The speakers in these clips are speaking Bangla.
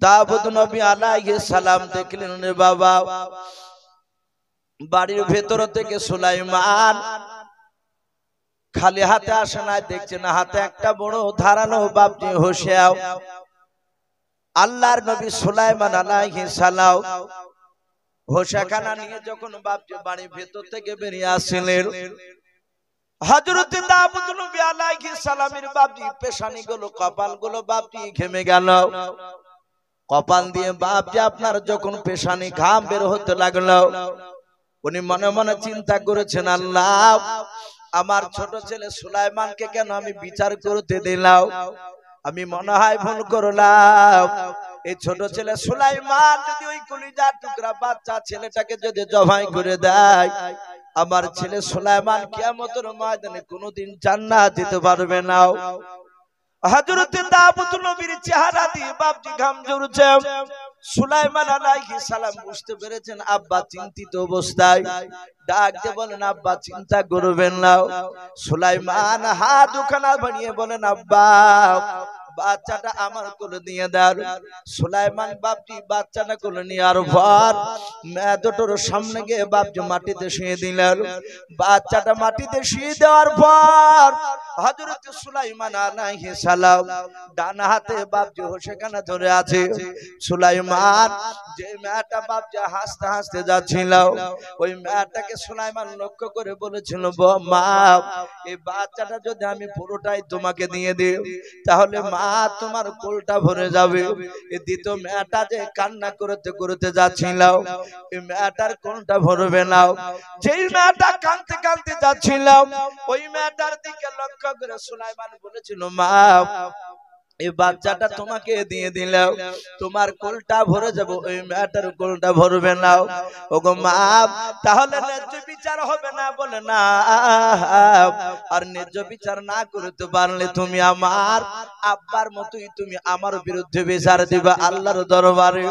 দাউদ নবী আলাইহিস সালাম দেখলেন রে বাবা, বাড়ির ভেতর থেকে সুলাইমান খালি হাতে আসে না, দেখছে না হাতে একটা বড় ধারালো বাবজি হোসেও। আল্লাহর নবী সুলাইমান আলাইহিস সালাম হোসেখানা নিয়ে যখন বাবজি বাড়ির ভেতর থেকে বেরিয়ে আসছিলেন, হযরত দাউদ নবী আলাইহিস সালামের বাবজি পেশানি গুলো, কপাল গুলো বাবজি ঘেমে গেল। কপাল দিয়ে বাবজি আপনার যখন পেশানি ঘাম বের হতে লাগলো, উনি মনে মনে চিন্তা করেছেন, আল্লাহ আমার ছোট ছেলে সুলাইমানকে কেন আমি বিচার করতে দিলাম? আমি মনে হয় ভুল করলাম। এই ছোট ছেলে সুলাইমান যদি ওই কলিজার টুকরা বাচ্চা ছেলেটাকে যদি জবাই করে দেয়, আমার ছেলে সুলাইমান কিয়ামতের ময়দানে কোনোদিন জান্নাত যেতে পারবে না। হযরত দাউদ নবীর চেহারা দিয়ে বাপজি ঘাম ঝরছে। সুলাইমান আলাইহিস সালাম বুঝতে পেরেছেন আব্বা চিন্তিত অবস্থায়। ডাক দিয়ে বলেন, আব্বা চিন্তা করবেন না। সুলাইমান হাত দুখানা বানিয়ে বলেন, আব্বা বাচ্চাটা আমার কোলে দিয়ে দাও। সুলাইমান বাপজি বাচ্চাটা কোলে নেওয়ার পর দুটোর সামনে গিয়ে বাপজি মাটিতে শুয়ে দিলেন। বাচ্চাটা মাটিতে শুয়ে দেওয়ার পর হযরত সুলাইমান আলাইহিস সালাম ডান হাতে বাপজি হোসেখানা ধরে আছে। সুলাইমান যে মেয়েটা বাপজি হাসতে হাসতে যাচ্ছিল, ওই মেয়েটাকে সুলাইমান লক্ষ্য করে বলেছিল, মা এই বাচ্চাটা যদি আমি পুরোটাই তোমাকে দিয়ে দিই, তাহলে মা তোমার কোলটা ভরে যাবে। এই দ্বিতীয় মেয়েটা যে কান্না করতে করতে যাচ্ছিল, এই মেয়েটার কোলটা ভরবে না। যেই মেয়েটা কাঁদতে কাঁদতে যাচ্ছিল, ওই মেয়েটার দিকে লক্ষ্য করে সুলাইমান বলেছিল, মা এই বাচ্চাটা তোমাকে দিয়ে দিলাম, তোমার কোলটা ভরে যাব, ওই মেয়েটার কোলটা ভরবে না। ওগো মা, তাহলে ন্যায্য বিচার হবে না? বলে না, আর ন্যায্য বিচার না করতে পারলে তুমি আমার আব্বার মতোই তুমি আমার বিরুদ্ধে বিচার দিবা আল্লাহর দরবারে।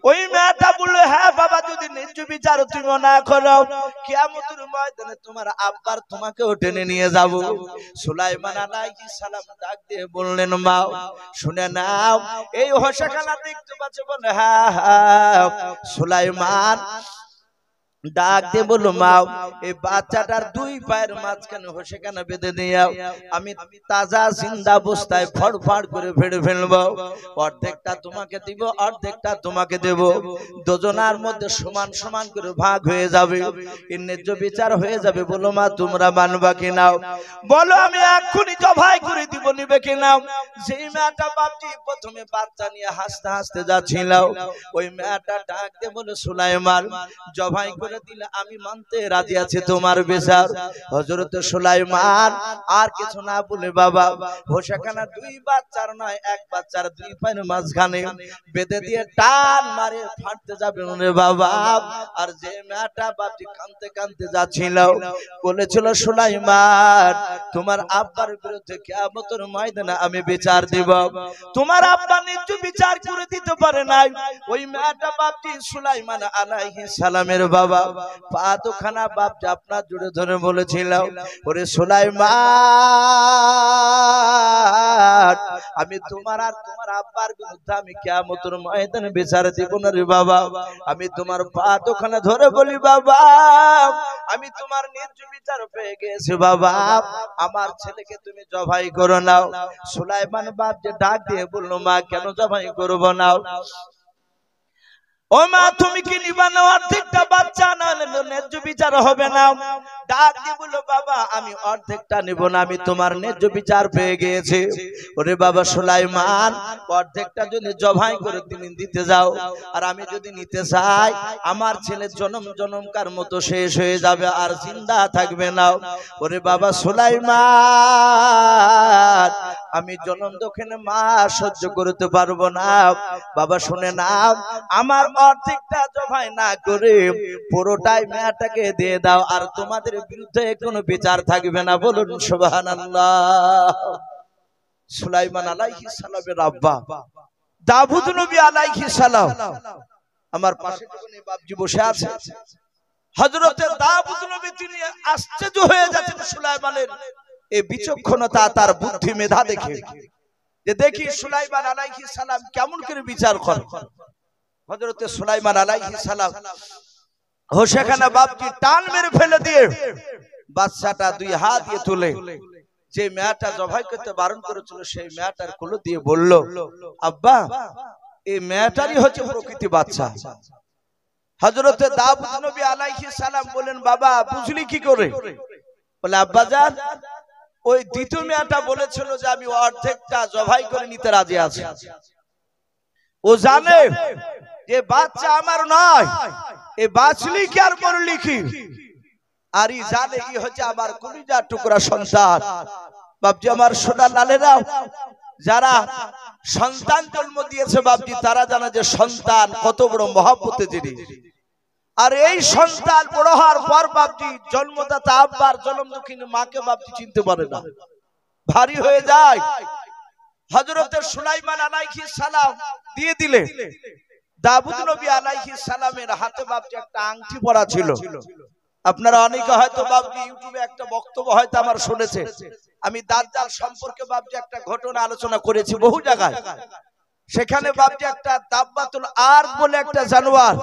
ওই মেয়েটা বলল, হ্যাঁ বাবা, যদি ন্যায্য বিচার তুমি না করো, কিয়ামতের ময়দানে তোমার আব্বার তোমাকেও টেনে নিয়ে যাব। সুলাইমান আলাইহিস সালাম ডাক দিয়ে বললেন, মা শুনে নাও, এই হোসেখানা দেখতে পাচ্ছ? বলে হ্যাঁ। সুলাইমান ডাক দিয়ে বলল, মা এই বাচ্চাটার দুই পায়ের মাঝখানে হোসেখানা বেঁধে দিও, আমি তাজা জিন্দা অবস্থায় ফড়ফড় করে ফেড়ে ফেলবো। অর্ধেকটা তোমাকে দিব, অর্ধেকটা তোমাকে দেব, দুজনার মধ্যে সমান সমান করে ভাগ হয়ে যাবে, এর ন্যায্য বিচার হয়ে যাবে। বলো মা, তোমরা মানবা কি নাও? বলো আমি এক্ষুনি জবাই করে দিব, নিবে কি নাও? যেই মেয়েটা বাপজি প্রথমে বাচ্চা নিয়ে হাসতে হাসতে যাচ্ছিল, ওই মেয়েটা ডাক দিয়ে বলে, সুলাইমান জবাই করে দিলে আমি মানতে রাজি আছি তোমার বিচার। হযরত সুলাইমান আর কিছু না বলে বাবা হোসেখানা দুই বাচ্চার নয়, এক বাচ্চার দুই পায়ের মাঝখানে বেঁধে দিয়ে টান মারে ফাটতে যাবে রে বাবা। আর যে মেয়েটা বাপজি কাঁদতে কাঁদতে যাচ্ছিল, বলেছিল, সুলাইমান তোমার আব্বার বিরুদ্ধে কিয়ামতের ময়দানে আমি বিচার দিব। তোমার আব্বা ন্যায্য বিচার করে দিতে পারে নাই। ওই মেয়েটা বাপজি সুলাইমান আলাইহিস সালামের বাবা পা দুখানা বাপজি আপনার জুড়ে ধরে বলেছিল, ওরে সুলাইমান আমি তোমার আর তোমার আব্বার বিরুদ্ধে আমি কিয়ামতের ময়দানে বিচার দিব না রে বাবা। আমি তোমার পা দুখানা ধরে বলি, বাবা আমি তোমার ন্যায্য বিচার পেয়ে গেছি বাবা, আমার ছেলেকে তুমি জবাই করো নাও। সুলাইমান বাপজি ডাক দিয়ে বলল, মা কেন জবাই করব না? ও মা, তুমি কি নিবা না অর্ধেকটা বাচ্চা? না ন্যায্য বিচার হবে না। ডাক দিয়ে বলল, বাবা আমি অর্ধেকটা নিব না, আমি তোমার ন্যায্য বিচার পেয়ে গিয়েছি। ওরে বাবা সুলাইমান, অর্ধেকটা যদি জবাই করে তুমি দিতে যাও, আর আমি যদি নিতে চাই, আমার ছেলে জনম জনমকার মতো শেষ হয়ে যাবে, আর জিন্দা থাকবে না। ওরে বাবা সুলাইমান, আমি জনম দক্ষিণে মা সহ্য করতে পারবো না। বাবা শুনে নাও, আমার অর্ধেকটা জবাই না করে পুরোটাই মেয়েটাকে দিয়ে দাও, আর তোমাদের বিরুদ্ধে কোনো বিচার থাকবে না। বলুন সুবহানাল্লাহ। সুলাইমান আলাইহিস সালামের আব্বা দাউদ নবী আলাইহিস সালাম আমার পাশে যখন এই বাপজি বসে আছে, হযরত দাউদ নবী তিনি আশ্চর্য হয়ে যাচ্ছেন সুলাইমানের এই বিচক্ষণতা, তার বুদ্ধি মেধা দেখে। যে দেখি সুলাইমান আলাইহিস সালাম কেমন করে বিচার করে। হযরতে সুলাইমান আলাইহিস সালাম হোসেখানা বাপজি টান মেরে ফেলে দিয়ে বাচ্চাটা দুই হাত দিয়ে তুলে যে মেয়েটা জবাই করতে বারণ করেছিল সেই মেয়েটার কোলে দিয়ে বলল, আব্বা এই মেয়েটারই হচ্ছে প্রকৃতি বাচ্চা। হযরতে দাউদ নবী আলাইহিস সালাম বলেন, বাবা বুঝলি কি করে? বলে, আব্বা জান ওই দ্বিতীয় মেয়েটা বলেছিল যে আমি অর্ধেকটা জবাই করে নিতে রাজি আছি। ও জানে যে বাচ্চা আমার নয়, এই বাঁচলি কি আর মরলি কি, আর ই জানে কি হচ্ছে আমার কলিজার টুকরা সন্তান। বাপজি আমার সোনা লালেরা, যারা সন্তান জন্ম দিয়েছে বাপজি তারা জানে যে সন্তান কত বড় মহব্বতের জিনিস। আর এই সন্তান বড় হওয়ার পর বাপজি জন্মদাতা আব্বার জন্ম দুঃখিনী মাকে বাপজি চিনতে পারে না, ভারী হয়ে যায়। হযরতে সুলাইমান আলাইহিস সালাম দিয়ে দিলে দাউদ নবী আলাইহিস সালামের হাতে বাপজি একটা আংটি পরা ছিল। আপনারা অনেকে হয়তো বাপজি ইউটিউবে একটা বক্তব্য হয়তো আমার শুনেছে, আমি দাজ্জাল সম্পর্কে বাপজি একটা ঘটনা আলোচনা করেছি বহু জায়গায়। সেখানে বাপজি একটা দাব্বাতুল আরব বলে একটা জানোয়ার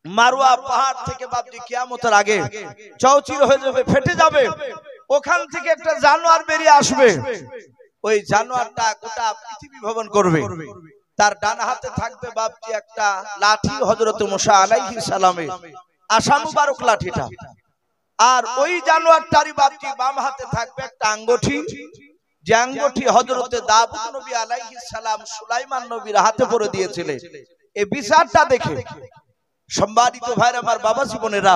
মারওয়া পাহাড় থেকে বাপজি কিয়ামতের আগে চৌচির হয়ে যাবে, ফেটে যাবে, ওখান থেকে একটা জানোয়ার বেরিয়ে আসবে। ওই জানোয়ারটা গোটা পৃথিবী ভ্রমণ করবে, তার ডান হাতে থাকবে বাপজি একটা লাঠি, হযরত মুসা আলাইহিস সালামের আশা মুবারক লাঠিটা। আর ওই জানোয়ারটারই বাপজি বাম হাতে থাকবে একটা আঙ্গুঠি, যে আঙ্গুঠি হযরতে দাউদ নবী আলাইহিস সালাম সুলাইমান নবীর হাতে পরে দিয়েছিলেন। এই বিচারটা দেখে সম্মানিত ভাইরা আমার, বাবা জীবনেরা,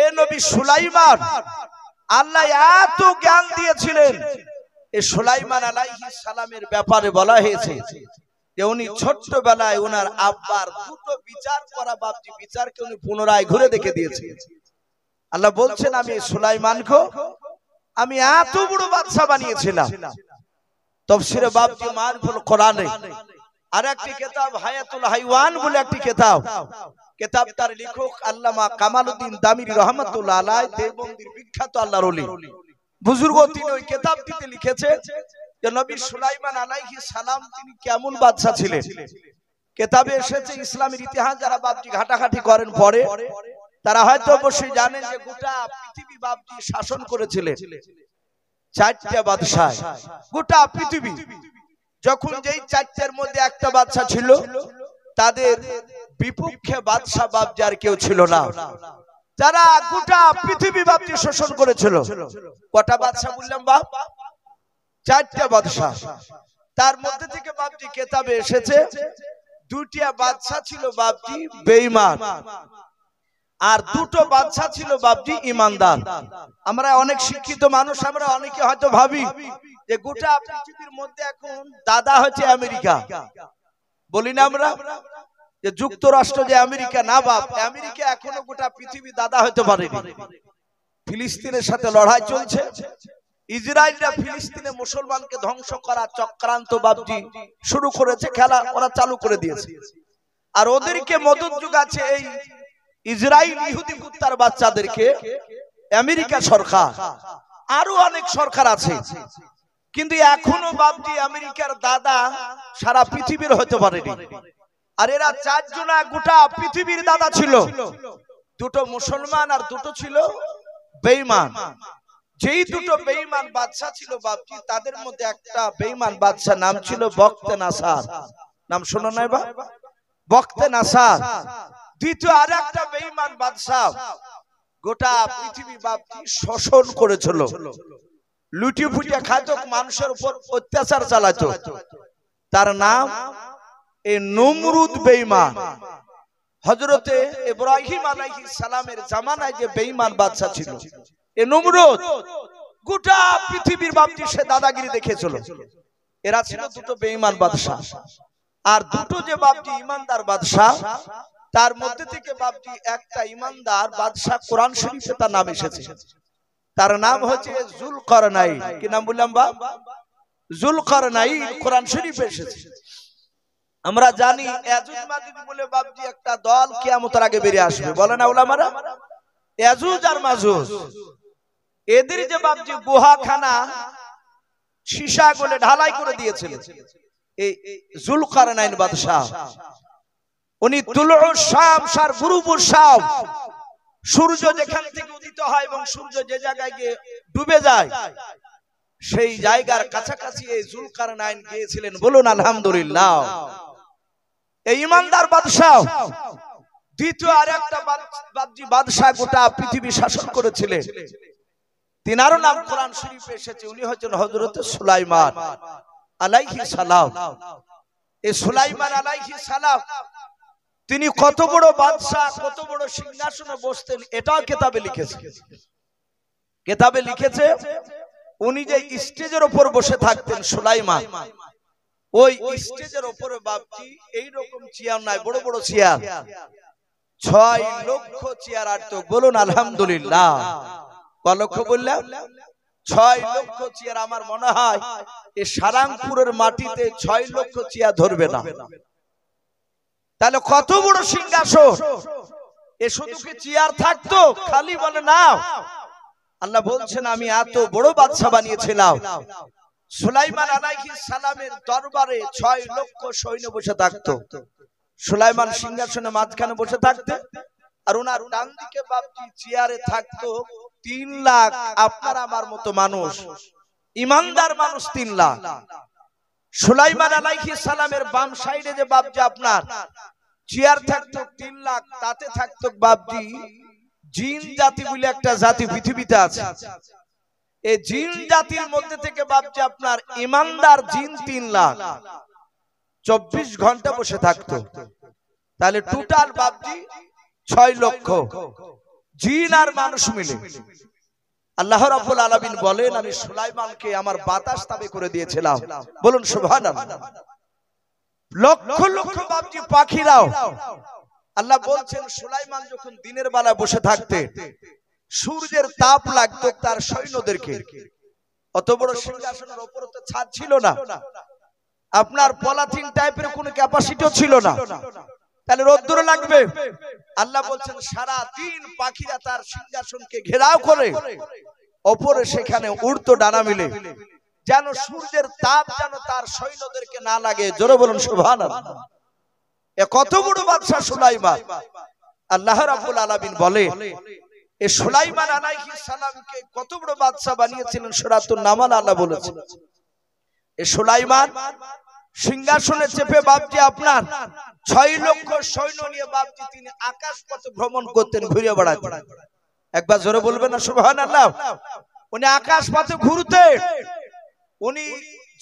এ নবী সুলাইমান আল্লাহ এত জ্ঞান দিয়েছিলেন। এই সুলাইমান আলাইহিস সালামের ব্যাপারে বলা হয়েছে যে উনি ছোট্টবেলায় ওনার আব্বার দুটো বিচার করা বাপজি বিচারকে উনি পুনরায় ঘুরে দেখে দিয়েছে। আল্লাহ বলছেন, আমি সুলাইমানকে আমি এত বড় বাদশা বানিয়েছিলাম। তাফসীরে বাপজি মারফুল কোরআনে আর একটি কিতাব হায়াতুল হাইওয়ান বলে একটি কিতাব, কিতাবটার লেখক আল্লামা কামালউদ্দিন দামিরি রহমাতুল্লাহ আলাইহি, দেওবন্দির বিখ্যাত আল্লাহর ওলি বুজুর্গ, তিনি ওই কিতাবটিতে লিখেছে যে নবী সুলাইমান আলাইহিস সালাম তিনি কেমন বাদশা ছিলেন। কিতাবে এসেছে ইসলামের ইতিহাস যারা বাপজি ঘাটাঘাটি করেন পরে তারা হয়তো অবশ্যই জানেন যে গোটা পৃথিবী বাপজি শাসন করেছিলেন চারটা বাদশা। গোটা পৃথিবী যখন যেই চারটার মধ্যে একটা বাদশা ছিল, তাদের বিপক্ষে বাদশা বাপজি আর কেউ ছিল না, যারা গোটা পৃথিবী বাপজি শাসন করেছিল। কটা বাদশা বললাম বাপ? চারটা বাদশা। তার মধ্যে থেকে বাপজি কিতাবে এসেছে দুইটা বাদশা ছিল বাপজি বেঈমান, আর দুটো বাদশা ছিল বাপজি ইমানদার। আমরা অনেক শিক্ষিত মানুষ, আমরা অনেকে হয়তো ভাবি যে গোটা পৃথিবীর মধ্যে এখন দাদা হচ্ছে আমেরিকা, বলি না আমরা যে যুক্তরাষ্ট্র যে আমেরিকা, না বাপ, আমেরিকা এখনো গোটা পৃথিবী দাদা হতে পারেনি। ফিলিস্তিনের সাথে লড়াই চলছে, ইসরায়েলরা ফিলিস্তিনে মুসলমানকে ধ্বংস করার চক্রান্ত বাপজি শুরু করেছে, খেলা ওরা চালু করে দিয়েছে। আর ওদেরকে মদত যোগাচ্ছে এই ইসরায়েল ইহুদি কুত্তার বাচ্চাদেরকে আমেরিকা সরকার, আরো অনেক সরকার আছে, কিন্তু এখনো বাপজি আমেরিকার দাদা সারা পৃথিবীর হতে পারেনি। আর এরা চারজনা গোটা পৃথিবীর দাদা ছিল, দুটো মুসলমান আর দুটো ছিল বেঈমান। যেই দুটো বেঈমান বাদশা ছিল বাপজি, তাদের মধ্যে একটা বেঈমান বাদশা নাম ছিল বখতে নাসার, নাম শোনো নাই বা? বখতে নাসার। দ্বিতীয় আর একটা বেঈমান বাদশা গোটা পৃথিবী বাপজি শোষণ করেছিল, লুটি ফুটিয়ে খাইত, মানুষের উপর অত্যাচার চালাতো। তার নাম এই নমরুদ বেঈমান। হযরতে ইব্রাহিম আলাইহিস সালামের জামানায় যে বেঈমান বাদশা ছিল এই নমরুদ, গোটা পৃথিবীর বাপজি সে দাদাগিরি দেখেছিল। এরা ছিল দুটো বেঈমান বাদশা। আর দুটো যে বাপজি ইমানদার বাদশা, তার মধ্যে থেকে বাপজি একটা ইমানদার বাদশা কোরআন শরীফে তার নাম এসেছে, তার নাম হচ্ছে যুলকারনাইন। কি নাম বললাম বা? যুলকারনাইন কোরআন শরীফে এসেছে। আমরা জানি ইয়াজুজ মাজুজ বলে বাপজি একটা দল কিয়ামতের আগে বেরিয়ে আসবে, বলে না উলামারা? ইয়াজুজ আর মাজুজ, এদের যে বাপজি গুহাখানা সীসা গলে ঢালাই করে দিয়েছিলেন এই জুলকারনাইন বাদশাহ। উনি তুলুউশ শামস আর গুরুবুশ শাম, সূর্য যেখান থেকে উদিত হয় এবং সূর্য যে জায়গায় গিয়ে ডুবে যায় সেই জায়গার কাছাকাছি এই জুলকারনাইন গিয়েছিলেন। বলুন আলহামদুলিল্লাহ। এই ইমানদার বাদশাহ দ্বিতীয় আরেকটা বাদশাহ গোটা পৃথিবী শাসন করেছিলেন, তিনারও নাম কোরআন শরীফে এসেছে। উনি হচ্ছেন হযরত সুলাইমান আলাইহিস সালাম। এই সুলাইমান আলাইহিস সালাম তিনি কত বড় বাদশাহ, কত বড় সিংহাসনে বসতেন এটাও কিতাবে লিখেছে। কিতাবে লিখেছে উনি যে স্টেজের উপর বসে থাকতেন সুলাইমান, ওই স্টেজের উপরে বাপজি এইরকম চেয়ার নাই, বড় বড় চেয়ার, 6 লক্ষ চেয়ার আটত। বলুন আলহামদুলিল্লাহ। ক লক্ষ বললাম? 6 লক্ষ চেয়ার। আমার মনে হয় এই সারাংপুরের মাটিতে 6 লক্ষ চেয়ার ধরবে না। তাহলে কত বড় সিংহাসন! এ শুধু কি চেয়ার থাকতো? খালি বলে না, আল্লাহ বলছেন আমি এত বড় বাদশা বানিয়েছিলাম। সুলাইমান আলাইহিস সালামের দরবারে 6 লক্ষ সৈন্য বসে থাকতো। সুলাইমান সিংহাসনে মাঝখানে বসে থাকতেন, আর ওনার ডান দিকে বাপজি চেয়ারে থাকতো 3 লাখ আপনার আমার মতো মানুষ, ইমানদার মানুষ 3 লাখ। সুলাইমান আলাইহিস সালামের বাম সাইডে যে বাপজি আপনার চেয়ার থাকতো 3 লাখ, তাতে থাকতো বাপজি জিন জাতি বলে একটা জাতি পৃথিবীতে আছে। এই জিন জাতির মধ্যে থেকে বাপজি আপনার ইমানদার জিন 3 লাখ 24 ঘন্টা বসে থাকতো। তাহলে টোটাল বাপজি 6 লক্ষ জিন আর মানুষ মিলে। আল্লাহ রাব্বুল আলামিন বলেন আমি সুলাইমানকে আমার বাতাস তাবে করে দিয়েছিলাম। বলুন সুবহানাল্লাহ। লক্ষ লক্ষ বাপজি পাখিরাও আল্লাহ বলছেন সুলাইমান যখন দিনের বেলা বসে থাকতে সূর্যের তাপ লাগতো তার সৈন্যদেরকে। অত বড় সিংহাসনের উপরে তো ছাদ ছিল না, আপনার পলিথিন টাইপের কোনো ক্যাপাসিটিও ছিল না, তাহলে রোদ্দুর লাগবে। আল্লাহ বলছেন সারা দিন পাখিরা তার সিংহাসনকে ঘেরাও করে উপরে সেখানে উড়তো ডানা মিলে, যেন সূর্যের তাপ যেন তার সৈন্যদেরকে না লাগে। জোরে বলুন সুবহানাল্লাহ। এ কত বড় বাদশা সুলাইমান! আল্লাহ রাব্বুল আলামিন বলে এই সুলাইমান আলাইহিস সালামকে কত বড় বাদশা বানিয়েছিলেন সূরাতুন নামাল আল্লাহ বলেছেন। এই সুলাইমান সিংহাসনে চেপে বাপজি আপনার 6 লক্ষ সৈন্য নিয়ে বাপজি তিনি আকাশ পথে ভ্রমণ করতেন, ঘুরে বেড়াতেন। একবার জোরে বলবেন না সুবহানাল্লাহ। উনি আকাশ পথে ঘুরতেন। উনি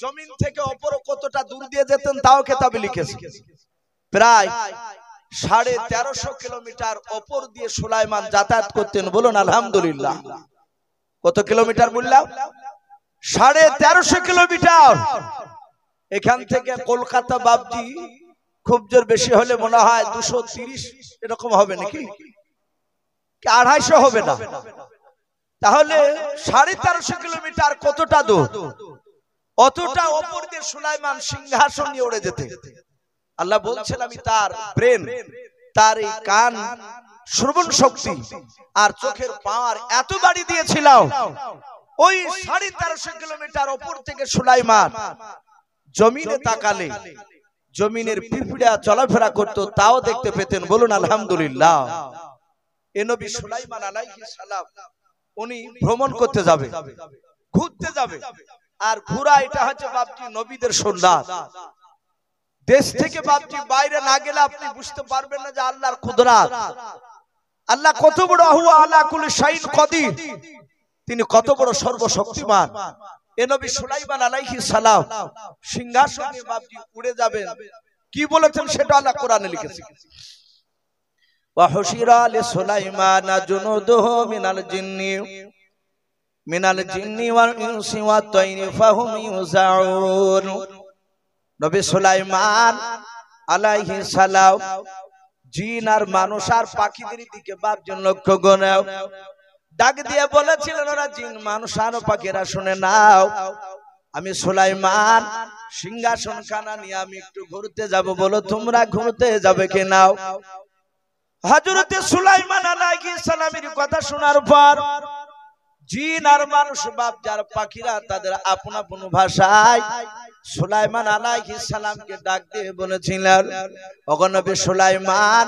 জমিন থেকে উপরে কতটা দূর দিয়ে যেতেন তাও কিতাবে লিখেছে। প্রায় 1350 কিলোমিটার উপর দিয়ে সুলাইমান যাতায়াত করতেন। বলুন আলহামদুলিল্লাহ। কত কিলোমিটার বললাম? 1350 কিলোমিটার। এখান থেকে কলকাতা বাপজি খুব জোর বেশি হলে মনে হয় 230 এরকম হবে নাকি, 250 হবে না। তাহলে 1350 কিলোমিটার কতটা দূর? অতটা উপর দিয়ে সুলাইমান সিংহাসন নিয়ে উড়ে যেতে। আল্লাহ বলছেন আমি তার ব্রেন, তার এই কান, শ্রবণ শক্তি আর চোখের পাওয়ার এত বাড়ি দিয়েছিলাম, ওই 1350 কিলোমিটার উপর থেকে সুলাইমান জমিনে তাকালে জমিনের পিঁপড়া চলাফেরা করত, তাও দেখতে পেতেন। বলুন আলহামদুলিল্লাহ। এ নবী সুলাইমান আলাইহিস সালাম উনি ভ্রমণ করতে যাবে, ঘুরতে যাবে। আর ঘোরা এটা হচ্ছে বাপজি নবীদের সুন্নাত। দেশ থেকে বাপজি বাইরে না গেলে আপনি বুঝতে পারবেন না যে আল্লাহর কুদরত, আল্লাহ কত বড়, হুয়া আলা কুল্লি শাইইন কাদির, তিনি কত বড় সর্বশক্তিমান। এ নবী সুলাইমান আলাইহিস সালাম সিংহাসন নিয়ে বাপজি উড়ে যাবেন। কি বলেছেন সেটা আল্লাহ কোরআনে লিখেছেন। ওয়া হুশিরা লিসুলাইমানা জুনুদুহু মিনাল জিন্নি ওয়াল ইনসি ওয়াত তাইরি ফাহুম ইউজাউন। নবী সুলাইমান আলাইহিস সালাম জিন আর মানুষ আর পাখিদের দিকে বাপজন লক্ষ্য করে ডাক দিয়ে বলেছিলেন, ওরা জিন মানুষ আর পাখিরা শুনে নাও, আমি সুলাইমান সিংহাসন খানা নিয়ে আমি একটু ঘুরতে যাব, বলো তোমরা ঘুরতে যাবে কি নাও? হযরতে সুলাইমান আলাইহিস সালামের কথা শোনার পর জিন আর মানুষ বাপ যার পাখিরা তাদের আপন আপন ভাষায় সুলাইমান আলাইহিস সালামকে ডাক দিয়ে বলেছিলেন, ওগো নবী সুলাইমান,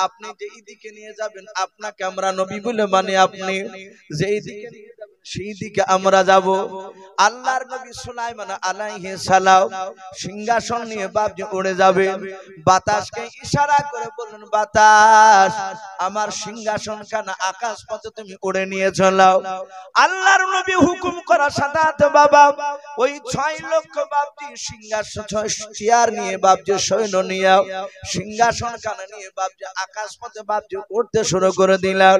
আপনি যেই দিকে নিয়ে যাবেন আপনাকে আমরা নবী বলে মানি, আপনি যেই দিকে নিয়ে যাবেন সেই দিকে আমরা যাব। আল্লাহর নবী সুলাইমান আলাইহিস সালাম সিংহাসন নিয়ে বাপজি উড়ে যাবে। বাতাসকে ইশারা করে বললেন, বাতাস আমার সিংহাসন খানা আকাশ পথে তুমি উড়ে নিয়ে চলাও। আল্লাহর নবী হুকুম করা সাথে বাবা ওই 6 লক্ষ বাপজি সিংহাসন 6 চেয়ার নিয়ে বাপজি সৈন্য নিয়ে সিংহাসন খানা নিয়ে বাপজি আকাশ পথে বাপজি উড়তে শুরু করে দিলেন।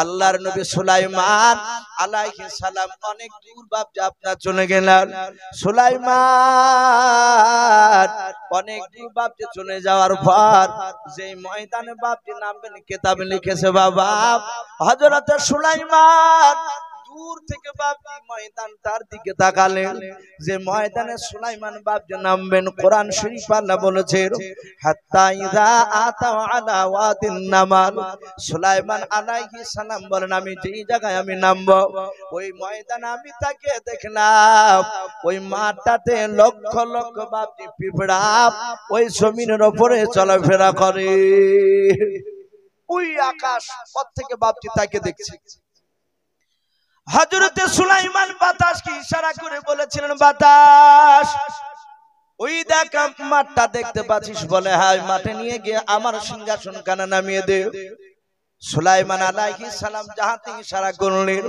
আল্লাহর নবী সুলাইমান আলাইহিস সালাম অনেক দূর বাপজি আপনার চলে গেলেন। সুলাইমান অনেক দূর বাপজি চলে যাওয়ার পর যে ময়দানে বাপজি নামবেন কিতাবে লিখেছে বাবা হযরত সুলাইমান দূর থেকে বাপজি ময়দানটার দিকে তাকালেন। যে ময়দানে সুলাইমান বাপজি নামবেন কোরআন শরীফ আল্লাহ বলেছে হাত্তা ইযা আতা আলা ওয়াদিন নামাল। সুলাইমান আলাইহিস সালাম বলেন, আমি যেই জায়গায় আমি নামবো ওই ময়দানে আমি তাকে দেখলাম ওই মাঠটাতে লক্ষ লক্ষ বাপজি পিঁপড়া ওই জমিনের উপরে চলাফেরা করে। ওই আকাশ পথ থেকে বাপজি তাকে দেখছে। হযরতে সুলাইমান বাতাসকে ইশারা করে বলেছিলেন, বাতাস ওই দেখ মাঠটা দেখতে পাচ্ছিস? বলে হ্যাঁ, মাঠে নিয়ে গিয়ে আমার সিংহাসন খানা নামিয়ে দে। সুলাইমান আলাইহিস সালাম যাহাতে ইশারা করলেন